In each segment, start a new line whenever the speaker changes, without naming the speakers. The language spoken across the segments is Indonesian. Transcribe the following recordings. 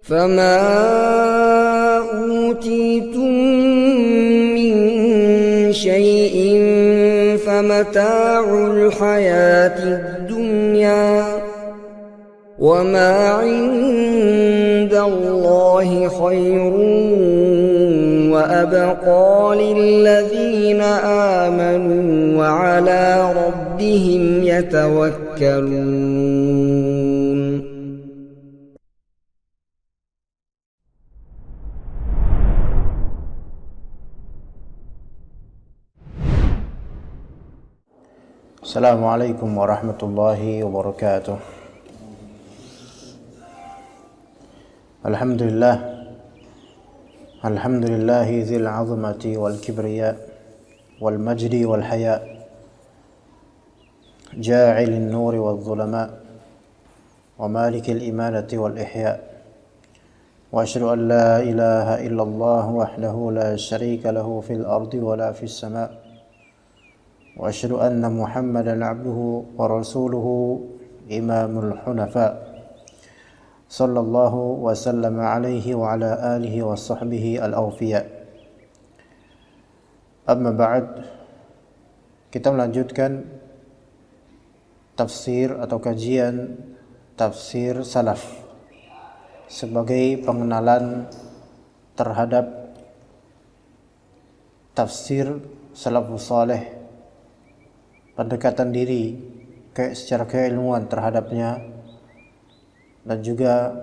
فما أوتيتم من شيء فمتاع الحياة الدنيا وما عند الله خير وأبقى للذين آمنوا وعلى ربهم يتوكلون.
Assalamualaikum warahmatullahi wabarakatuh. Alhamdulillahi dzil 'azmati wal kibriya wal majdi wal haya ja'ilin nuri wal dhulama wa malikil imanati wal ihya wa asyhadu an la ilaha illallah wahdahu la syarika lahu fil ardi wa la fis sama' wa asyhadu anna Muhammadan abduhu wa rasuluhu imamul hunafa sallallahu wa sallama alaihi wa ala alihi wa sahbihi al-awfiya. Amma ba'd, kita melanjutkan tafsir atau kajian tafsir salaf sebagai pengenalan terhadap tafsir salafus saleh, pendekatan diri secara keilmuan terhadapnya, dan juga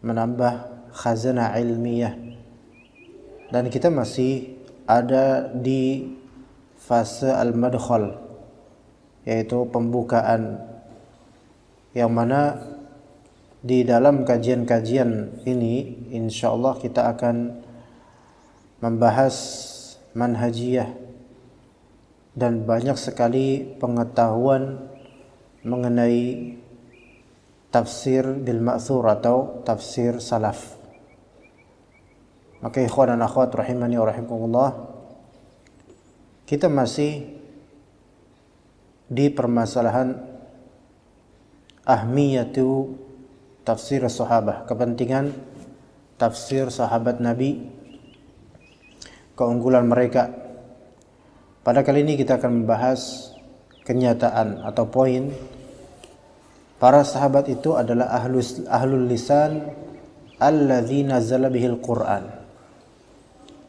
menambah khazanah ilmiah. Dan kita masih ada di fase al-madkhal, yaitu pembukaan, yang mana di dalam kajian-kajian ini insyaallah kita akan membahas manhajiyah dan banyak sekali pengetahuan mengenai tafsir bil ma'thur atau tafsir salaf. Maka ikhwan dan akhwat rahimani wa rahimakumullah, kita masih di permasalahan ahmiyatu tafsir sahabah, kepentingan tafsir sahabat Nabi, keunggulan mereka. Pada kali ini kita akan membahas kenyataan atau poin para sahabat itu adalah ahlul lisan alladzi nazzala bihil Qur'an.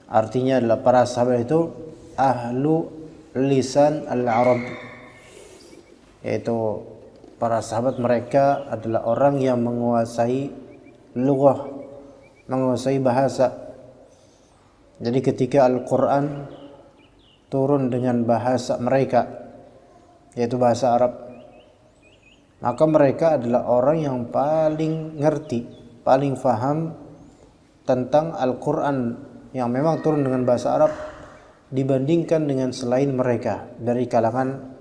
Artinya adalah para sahabat itu ahlu lisan al-Arab, yaitu para sahabat mereka adalah orang yang menguasai lughah, menguasai bahasa. Jadi ketika Al-Qur'an turun dengan bahasa mereka, yaitu bahasa Arab, maka mereka adalah orang yang paling ngerti, paling faham tentang Al-Quran yang memang turun dengan bahasa Arab dibandingkan dengan selain mereka dari kalangan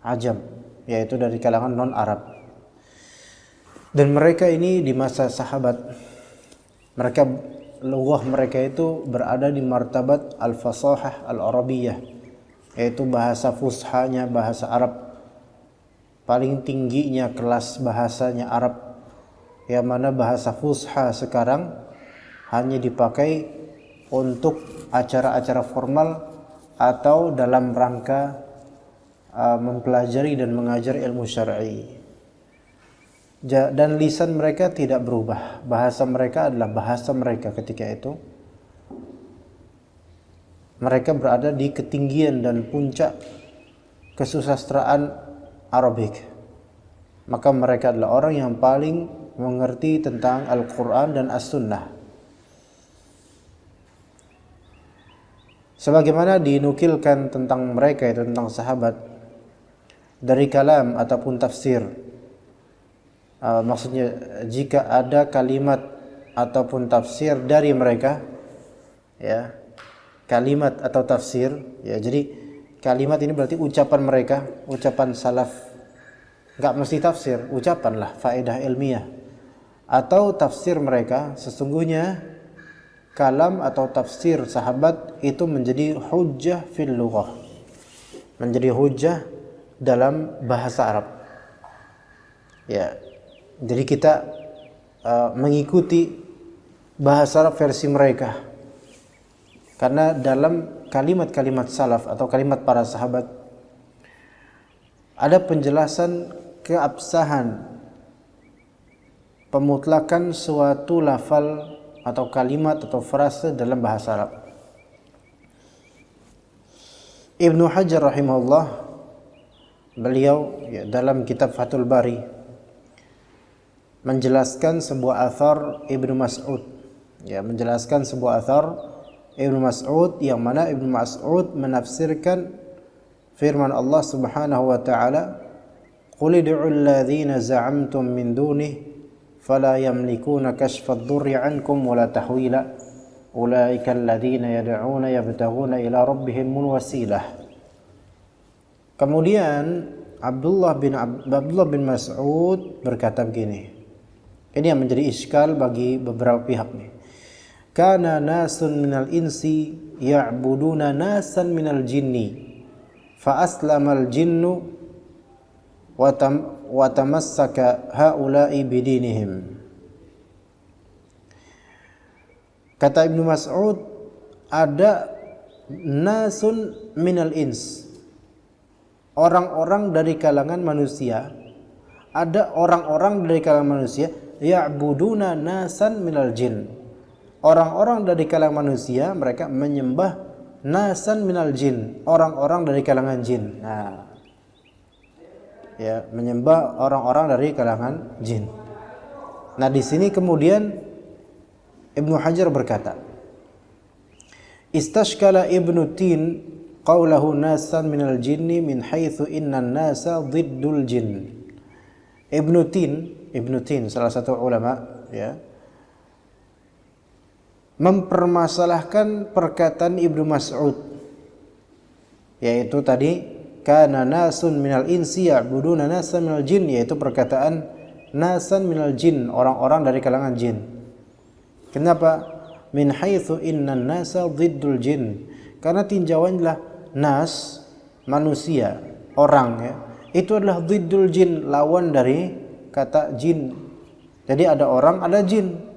Ajam, yaitu dari kalangan non-Arab. Dan mereka ini di masa sahabat, mereka lughah mereka itu berada di martabat al-fasahah al-arabiyah, yaitu bahasa fushanya bahasa Arab, paling tingginya kelas bahasanya Arab, yang mana bahasa fusha sekarang hanya dipakai untuk acara-acara formal atau dalam rangka mempelajari dan mengajar ilmu syar'i. Dan lisan mereka tidak berubah, bahasa mereka adalah bahasa mereka ketika itu. Mereka berada di ketinggian dan puncak kesusastraan Arabik. Maka mereka adalah orang yang paling mengerti tentang Al-Quran dan As-Sunnah. Sebagaimana dinukilkan tentang mereka, itu tentang sahabat, dari kalam ataupun tafsir. Maksudnya jika ada kalimat ataupun tafsir dari mereka, ya, kalimat atau tafsir, ya, jadi kalimat ini berarti ucapan mereka, ucapan salaf. Enggak mesti tafsir, ucapan lah, faedah ilmiah. Atau tafsir mereka, sesungguhnya kalam atau tafsir sahabat itu menjadi hujjah fil lughah, menjadi hujjah dalam bahasa Arab. Ya, jadi kita mengikuti bahasa Arab versi mereka. Karena dalam kalimat-kalimat salaf atau kalimat para sahabat ada penjelasan keabsahan pemutlakan suatu lafal atau kalimat atau frase dalam bahasa Arab. Ibnu Hajar rahimahullah, beliau dalam kitab Fathul Bari menjelaskan sebuah athar Ibnu Mas'ud, menjelaskan sebuah athar Ibnu Mas'ud yang mana Ibnu Mas'ud menafsirkan firman Allah Subhanahu wa taala, "Qul ud'u alladhina za'amtum min dunihi fala yamlikuna kashfa ad-durri 'ankum wala tahwila ulaika alladhina yad'una yabtaghuna ila rabbihimul wasilah." Kemudian Abdullah bin Mas'ud berkata begini. Ini yang menjadi iskal bagi beberapa pihak nih. Kana nasun minal insi ya'buduna nasan minal jinni fa aslamal jinnu wa tamassaka haula'i bidinihim. Kata Ibnu Mas'ud, ada nasun minal ins, orang-orang dari kalangan manusia, ada orang-orang dari kalangan manusia ya'buduna nasan minal jin. Orang-orang dari kalangan manusia mereka menyembah nasan minal jin, orang-orang dari kalangan jin. Nah, menyembah orang-orang dari kalangan jin. Nah, di sini kemudian Ibnu Hajar berkata, Istashkala Ibnu Tin qawlahu nasan minal jinni min haitsu innan nasa dhiddul jin. Ibnu Tin salah satu ulama mempermasalahkan perkataan Ibnu Mas'ud, yaitu tadi kana nasun minal insi ya'buduna nasan minal jin, yaitu perkataan nasan minal jin, orang-orang dari kalangan jin. Kenapa? Min haitsu innan nasa dhiddul jin, karena tinjauanlah nas, manusia, orang itu adalah dhiddul jin, lawan dari kata jin. Jadi ada orang, ada jin.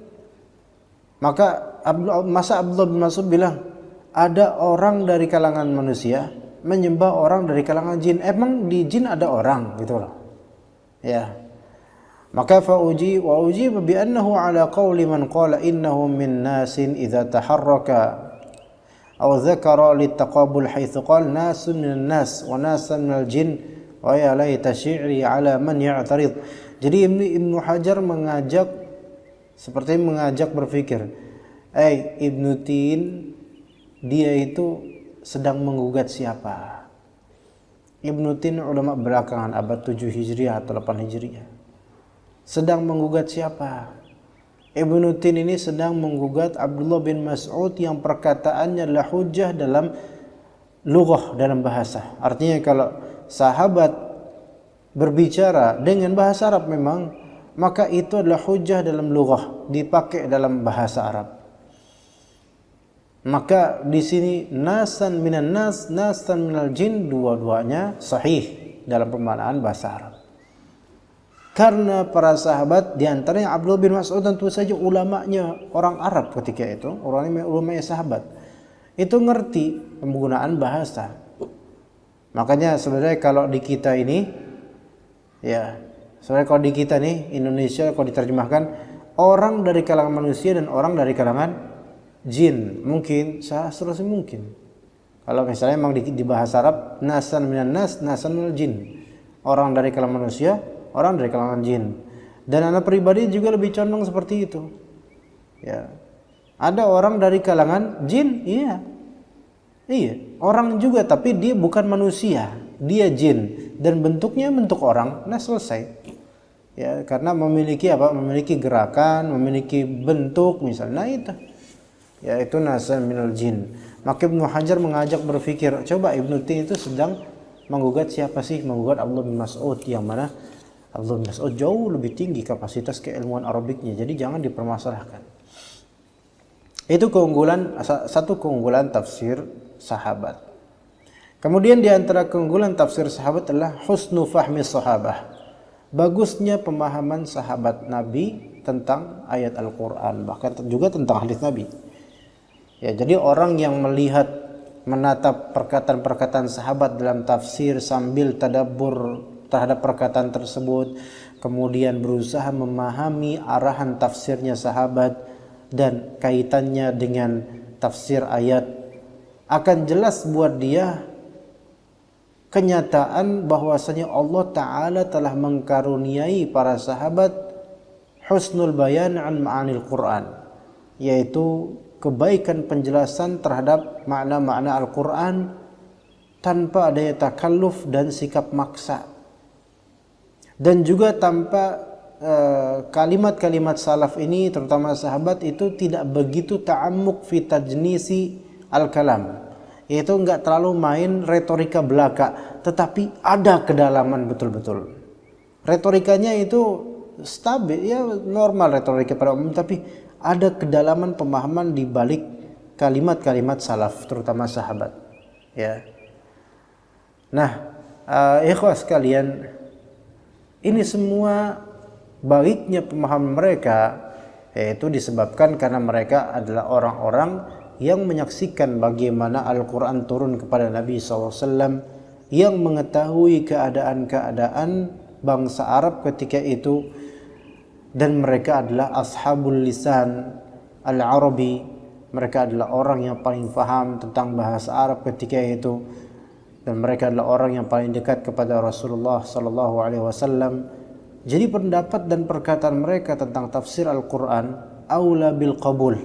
Maka Abdullah bin Mas'ud bilang, ada orang dari kalangan manusia menyembah orang dari kalangan jin. Emang di jin ada orang gitu loh. Ya. Maka fauji wa ujiba bi annahu ala qawli man qala innahu min nasin idza taharraka aw dzakara litaqabul haitsu qala nasun minan nas wa nasan minal jin wa ya laita syi'ri ala man ya'tarid. Jadi Ibnu Hajar seperti mengajak berpikir, Ibnu Tin, dia itu sedang menggugat siapa? Ibnu Tin ulama belakangan abad 7 Hijriah atau 8 Hijriah. Sedang menggugat siapa? Ibnu Tin ini sedang menggugat Abdullah bin Mas'ud yang perkataannya adalah hujjah dalam lughah, dalam bahasa. Artinya kalau sahabat berbicara dengan bahasa Arab memang, maka itu adalah hujjah dalam lughah, dipakai dalam bahasa Arab. Maka di sini nasan minan nas, nasan minal jin, dua-duanya sahih dalam pemaknaan bahasa Arab. Karena para sahabat, di antaranya Abdullah bin Mas'ud, tentu saja ulamanya orang Arab ketika itu, ulamanya sahabat, itu ngerti penggunaan bahasa. Makanya sebenarnya kalau di kita ini, sebenarnya kalau di kita nih Indonesia, kalau diterjemahkan orang dari kalangan manusia dan orang dari kalangan jin, mungkin seharusnya mungkin. Kalau misalnya memang di bahasa Arab nasan minan nas, nasan minal jin, orang dari kalangan manusia, orang dari kalangan jin. Dan anak pribadi juga lebih condong seperti itu. Ya. Ada orang dari kalangan jin, iya. Orang juga, tapi dia bukan manusia, dia jin dan bentuknya bentuk orang. Nah, selesai. Ya, karena memiliki memiliki gerakan, memiliki bentuk misalnya. Nah, itu. Ya, itu nasan minal jin. Maka Ibnu Hajar mengajak berpikir, coba Ibnu Tin itu sedang menggugat siapa sih? Menggugat Abdullah bin Mas'ud, yang mana Abdullah bin Mas'ud jauh lebih tinggi kapasitas keilmuan Arabiknya. Jadi jangan dipermasalahkan. Itu satu keunggulan tafsir sahabat. Kemudian di antara keunggulan tafsir sahabat adalah husnu fahmi sahabah. Bagusnya pemahaman sahabat Nabi tentang ayat Al-Quran, bahkan juga tentang hadis Nabi. Ya, jadi orang yang melihat, menatap perkataan-perkataan sahabat dalam tafsir sambil tadabbur terhadap perkataan tersebut, kemudian berusaha memahami arahan tafsirnya sahabat dan kaitannya dengan tafsir ayat, akan jelas buat dia kenyataan bahwasanya Allah Ta'ala telah mengkaruniai para sahabat husnul bayan an ma'anil Quran, yaitu kebaikan penjelasan terhadap makna-makna Al-Quran tanpa adanya takalluf dan sikap maksa, dan juga tanpa kalimat-kalimat salaf ini, terutama sahabat itu tidak begitu ta'ammuk fi tajnisi al-kalam, yaitu enggak terlalu main retorika belaka, tetapi ada kedalaman betul-betul. Retorikanya itu stabil, ya normal retorika pada umum, tapi ada kedalaman pemahaman di balik kalimat-kalimat salaf, terutama sahabat. Ya. Nah, ikhwah sekalian, ini semua baiknya pemahaman mereka, yaitu disebabkan karena mereka adalah orang-orang yang menyaksikan bagaimana Al-Quran turun kepada Nabi SAW, yang mengetahui keadaan-keadaan bangsa Arab ketika itu, dan mereka adalah ashabul lisan al-Arabi. Mereka adalah orang yang paling faham tentang bahasa Arab ketika itu, dan mereka adalah orang yang paling dekat kepada Rasulullah SAW. Jadi pendapat dan perkataan mereka tentang tafsir Al-Quran aula bil qabul,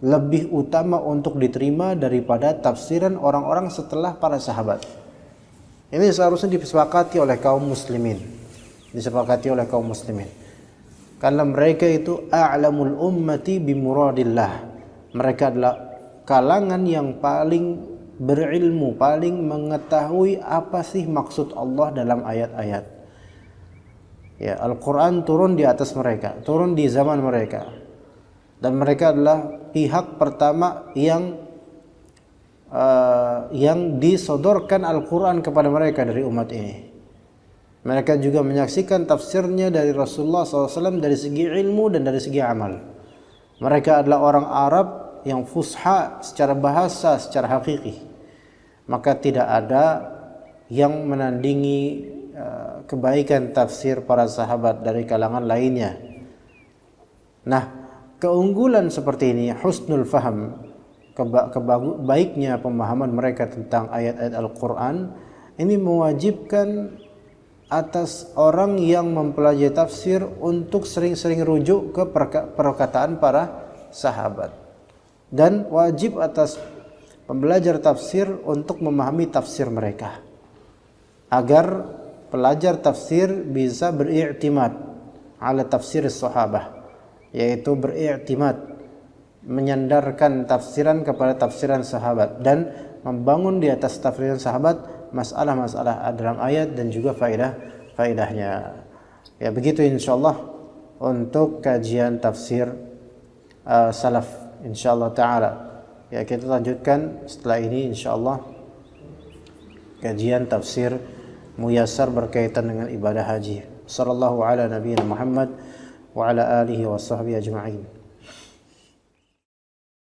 lebih utama untuk diterima daripada tafsiran orang-orang setelah para sahabat. Ini seharusnya disepakati oleh kaum muslimin. Karena mereka itu a'lamul ummati bimuradillah. Mereka adalah kalangan yang paling berilmu, paling mengetahui apa sih maksud Allah dalam ayat-ayat. Ya, Al-Quran turun di atas mereka, turun di zaman mereka. Dan mereka adalah pihak pertama yang disodorkan Al-Quran kepada mereka dari umat ini. Mereka juga menyaksikan tafsirnya dari Rasulullah SAW dari segi ilmu dan dari segi amal. Mereka adalah orang Arab yang fusha secara bahasa, secara hakiki. Maka tidak ada yang menandingi kebaikan tafsir para sahabat dari kalangan lainnya. Nah, keunggulan seperti ini, husnul faham, baiknya pemahaman mereka tentang ayat-ayat Al-Quran, ini mewajibkan atas orang yang mempelajari tafsir untuk sering-sering rujuk ke perkataan para sahabat, dan wajib atas pembelajar tafsir untuk memahami tafsir mereka, agar pelajar tafsir bisa beriktimad ala tafsir sahabah, yaitu beriktimad, menyandarkan tafsiran kepada tafsiran sahabat, dan membangun di atas tafsiran sahabat masalah-masalah dalam ayat dan juga faedahnya. Ya, begitu insyaallah untuk kajian tafsir salaf insyaallah taala. Ya, kita lanjutkan setelah ini insyaallah kajian tafsir muyassar berkaitan dengan ibadah haji. Sallallahu ala nabiyina Muhammad wa ala alihi wa sahbihi ajma'in.